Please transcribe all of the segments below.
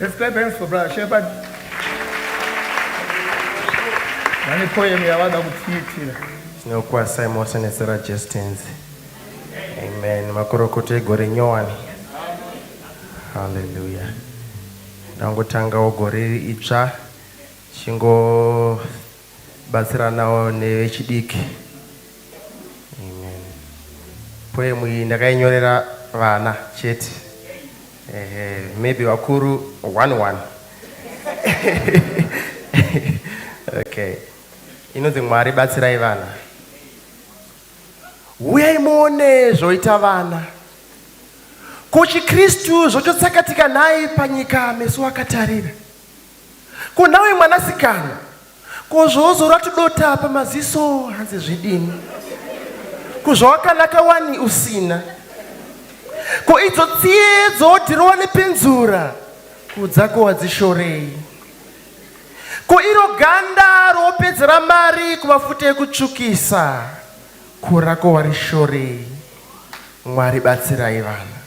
Let's clap hands for Brother Shepherd. Nani poem ya wada kutitira. Sinokuwa Simon Senesera Justins. Amen. Makorokote gore nyowani. Hallelujah. Nangotanga ogore itsva chingo batsira nawo nevechidiki. Amen. Poem iyi ndakainyorera vana chete. Maybe wakuru 1-1. Okay. Inonzi Mwari Batsirai Vana. Uyai muone zvoita vana. Kuchikristu zvototsakatika naye panyika meso akatarira. Kunawe mwanasikana. Kuzvozora tudota pamaziso hanzi zvidini. Kuzvawakanaka wani usina. Ko idzo tsiye dzodhirowa nepenzura kudzako wadzishorei. Ko iro ganda ropedzera mari kumafuta ekutsvukisa kurako warishorei. Mwari batsirai vana.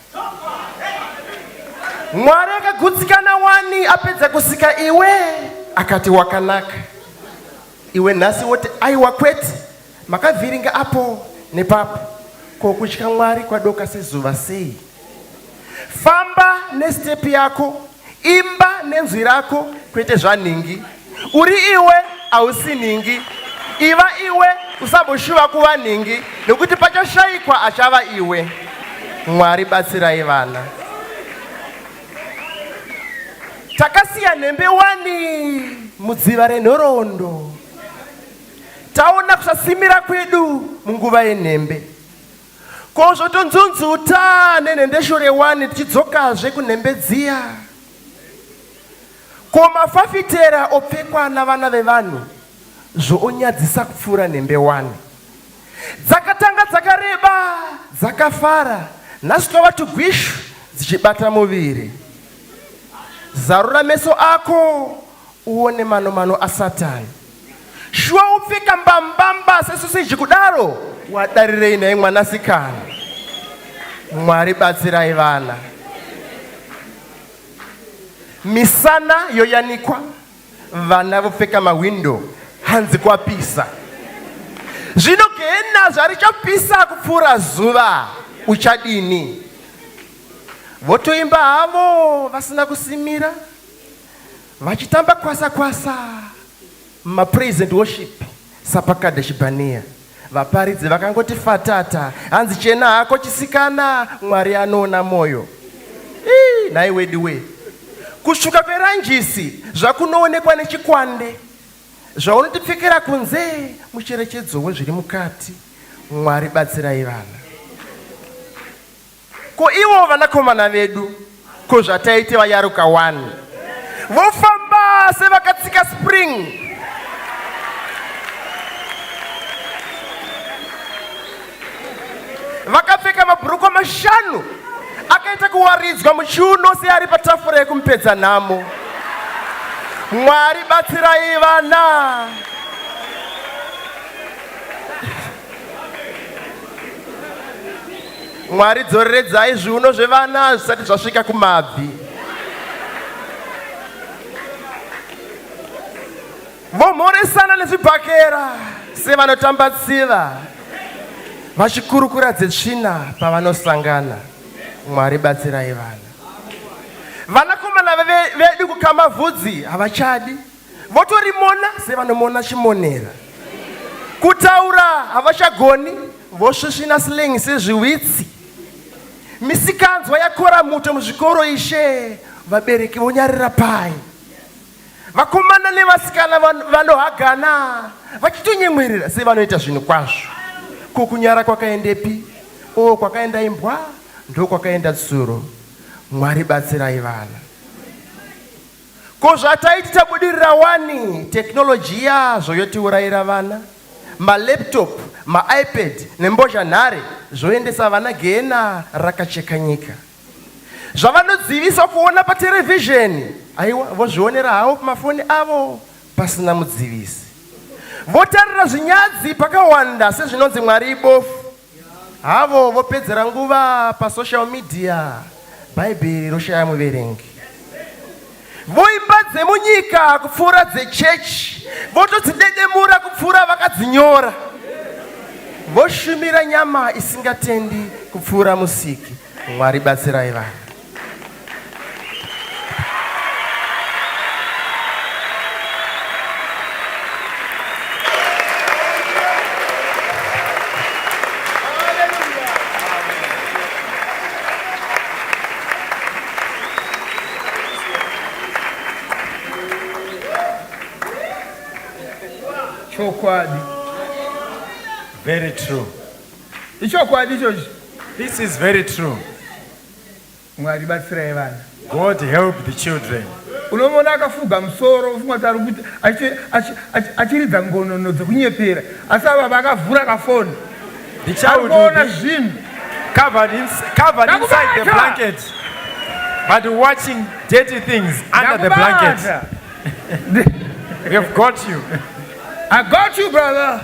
Mwari akagutsikana wani apedza kusika iwe akati wakanaka. Iwe nhasi woti aiwa kwete makavhiringa apo nepapo. Ko kutya Mwari kwadoka sezuva sei. Famba nestep yako, imba nenzwi rako kwete zvanhingi. Uri iwe hausi ningi. Iva iwe usamboshuva kuva ningi nekuti pachashayikwa achava iwe. Mwari batsirai vana. Takasiya nhembe wani mudziva renhoroondo. Taona kusasimira kwedu munguva yenhembe. Ko zvotonzunzuta nenhendeshure wani tichidzokazve kunhembe dziya. Ko mafafitera opfekwa navana vevanhu zvoonyadzisa kupfuura nhembe wani. Dzakatanga dzakareba, dzakafara, nhasi tova tugwishu dzichibata muviri. Zarura meso ako uone mano asatani. Shuwa upfeka mbambamba sesoseji kudaro wadarirei naye mwanasikana. Mwari batsirai vana. Misana yoyanikwa, vana vopfeka mawindo hanzi kwapisa. Zvinogena zvarichapisa kupfuura zuva uchadini. Votoimba havo vasina kusimira, vachitamba kwasa praise and worship sapakadesh barnea. Vaparidzi vakangoti fatata hanzi chena hako chisikana Mwari anoona moyo. Nai wediwe kushuka kweranjisi zvakunoonekwa nechikwande zvaunotipfekera kunze mucherechedzo wezviri mukati. Mwari batsirai vana. Ko ivo vanakomana vedu ko zvataite vayaruka 1 vofamba sevakatsika spring. Vakapfeka mabhurukwa mashanu akaita kuwaridzwa muchiuno seari patafura yekumupedza nhamo. Mwari batsirai vana. Mwari dzoreredzai zviuno zvevana zvisati zvasvika kumabvi. Vomhoresana nezvibhakera sevanotamba tsiva vachikurukura dzetsvina pavanosangana. Mwari batsirai vana. Vanakomana vedu kukama vhudzi havachadi. Votorimona sevanomona chimonera. Kutaura havachagoni vosvisvina slang sezviwitsi. Misikanzwa yakora muto muzvikoro ishe vabereki vonyarira pai. Vakomana nevasikana vanohagana vachitonyemwerera sevanoita zvinhu kwazvo. Kukunyara kwakaendepi? Kwakaenda imbwa ndo kwakaenda tsuro. Mwari batsirai vana. Ko zvataiti tabudirira wani teknoloji yazvo yotiurayira vana. Malaptop, maipad nembozhanhare zvoendesa vana gena rakacheka nyika. Zvavanodzivisa kuona paterevhizheni aiwa vozvionera havo pamafoni avo pasina mudzivisi. Votarira zvinyadzi pakawanda sezvinonzi Mwari ibofu. Havo vopedzera nguva pasocial media. Bhaibheri roshaya muverengi. voimba dzemunyika kupfuura dzechechi, votodzidedemura kupfuura vakadzinyora, voshumira nyama isingatendi kupfuura musiki. Mwari batsirai vana. Chokwadi. Very true. Ichokwadi ichochi. This is very true. Mwari batsirai vana. God help the children. Unomona akafuga musoro ufunga kuti ari kuti achiridza ngonono dzekunyepera asi ava vakavhura kafoni. The child will be zvinhu covered inside the blanket, but watching dirty things under the blanket. We have got you. I got you, brother.